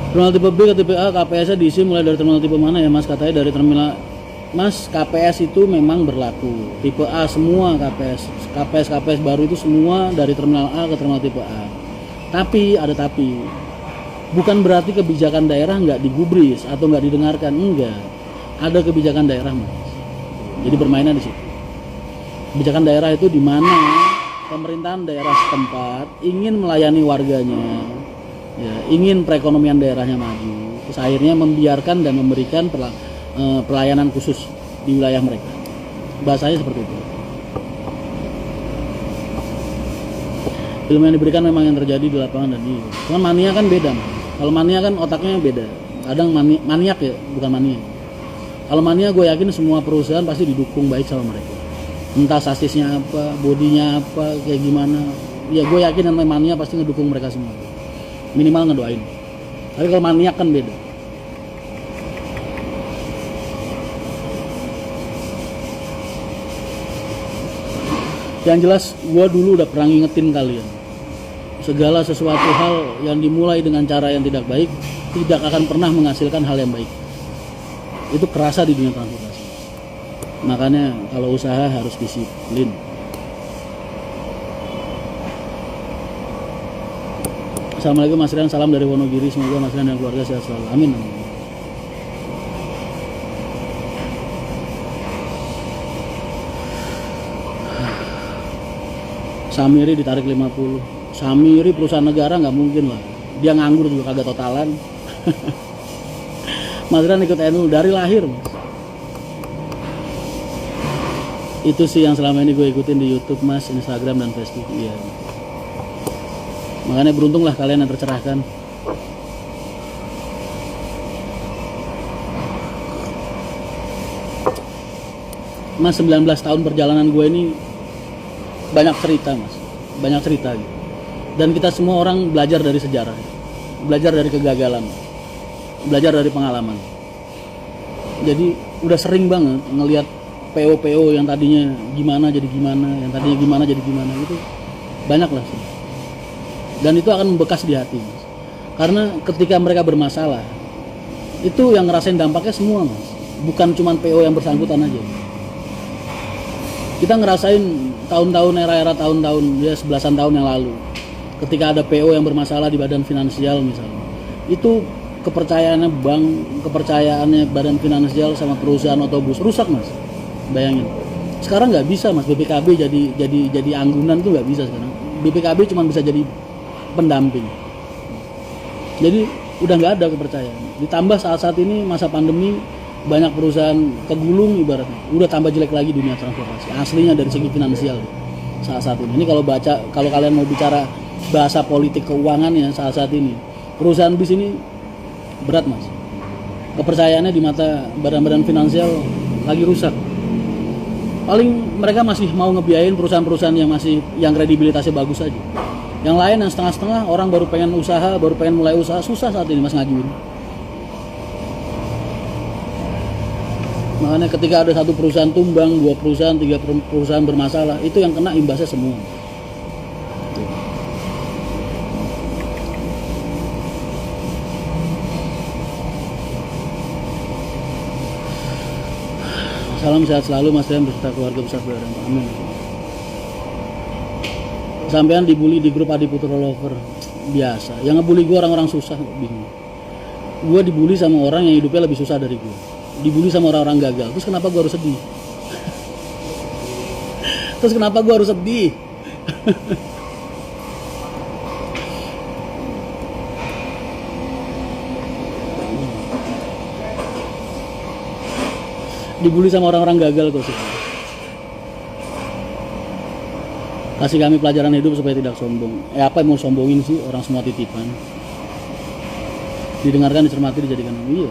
Terminal tipe B ke tipe A KPS-nya diisi mulai dari terminal tipe mana ya Mas? Katanya dari terminal Mas, KPS itu memang berlaku. Tipe A semua KPS baru itu semua dari terminal A ke terminal tipe A. Tapi ada tapi. Bukan berarti kebijakan daerah nggak digubris atau nggak didengarkan, enggak. Ada kebijakan daerah Mas. Jadi bermainnya di situ. Kebijakan daerah itu di mana pemerintahan daerah setempat ingin melayani warganya, ya, ingin perekonomian daerahnya maju, terus akhirnya membiarkan dan memberikan pelayanan khusus di wilayah mereka. Bahasanya seperti itu. Ilmu yang diberikan memang yang terjadi di lapangan dan di. Cuman mania kan beda, Mas. Kalau mania kan otaknya beda. Kadang maniak ya, bukan mania. Kalau mania gue yakin semua perusahaan pasti didukung baik sama mereka. Entah sasisnya apa, bodinya apa, kayak gimana. Ya gue yakin yang mania pasti ngedukung mereka semua. Minimal ngedoain. Tapi kalau maniak kan beda. Yang jelas gue dulu udah pernah ngingetin kalian, segala sesuatu hal yang dimulai dengan cara yang tidak baik tidak akan pernah menghasilkan hal yang baik. Itu kerasa di dunia transportasi. Makanya kalau usaha harus disiplin. Assalamualaikum Mas Rian, salam dari Wonogiri. Semoga Mas Rian dan keluarga sehat selalu. Amin. Samiri ditarik 50. Samiri perusahaan negara nggak mungkin lah. Dia nganggur juga kagak totalan. Mas Rian ikut NU dari lahir, Mas. Itu sih yang selama ini gue ikutin di YouTube Mas, Instagram dan Facebook. Iya. Makanya beruntunglah kalian yang tercerahkan. Mas, 19 tahun perjalanan gue ini banyak cerita Mas, banyak cerita gitu. Dan kita semua orang belajar dari sejarah, belajar dari kegagalan, belajar dari pengalaman. Jadi udah sering banget ngelihat PO yang tadinya gimana jadi gimana, yang tadinya gimana jadi gimana, gitu banyak lah sih. Dan itu akan membekas di hati Mas. Karena ketika mereka bermasalah itu yang ngerasain dampaknya semua Mas, bukan cuma PO yang bersangkutan aja. Kita ngerasain tahun-tahun era tahun-tahun ya 11-an tahun yang lalu, ketika ada PO yang bermasalah di badan finansial misalnya, itu kepercayaannya bank, kepercayaannya badan finansial sama perusahaan otobus rusak Mas. Bayangin, sekarang nggak bisa Mas, BPKB jadi anggunan tuh nggak bisa sekarang. BPKB cuma bisa jadi pendamping. Jadi udah nggak ada kepercayaan. Ditambah saat ini masa pandemi, banyak perusahaan kegulung ibaratnya. Udah tambah jelek lagi dunia transportasi. Aslinya dari segi finansial saat ini. Ini kalau kalian mau bicara bahasa politik keuangan ya saat ini, perusahaan bis ini berat Mas. Kepercayaannya di mata badan-badan finansial lagi rusak. Paling mereka masih mau ngebiayain perusahaan-perusahaan yang kredibilitasnya bagus aja. Yang lain yang setengah-setengah, orang baru pengen usaha, baru pengen mulai usaha, susah saat ini Mas ngajuin. Makanya ketika ada satu perusahaan tumbang, 2 perusahaan, 3 perusahaan bermasalah, itu yang kena imbasnya semua. Salam sehat selalu Mas Rian beserta keluarga besar berada. Amin. Sampean dibully di grup Adi Putra Lover. Biasa. Yang ngebully gue orang-orang susah, bingung. Gue dibully sama orang yang hidupnya lebih susah dari gue. Dibully sama orang-orang gagal. Terus kenapa gue harus sedih? Terus kenapa gue harus sedih? Dibully sama orang-orang gagal kok sih. Kasih kami pelajaran hidup supaya tidak sombong. Apa yang mau sombongin sih, orang semua titipan. Didengarkan, dicermati, dijadikan. Iya.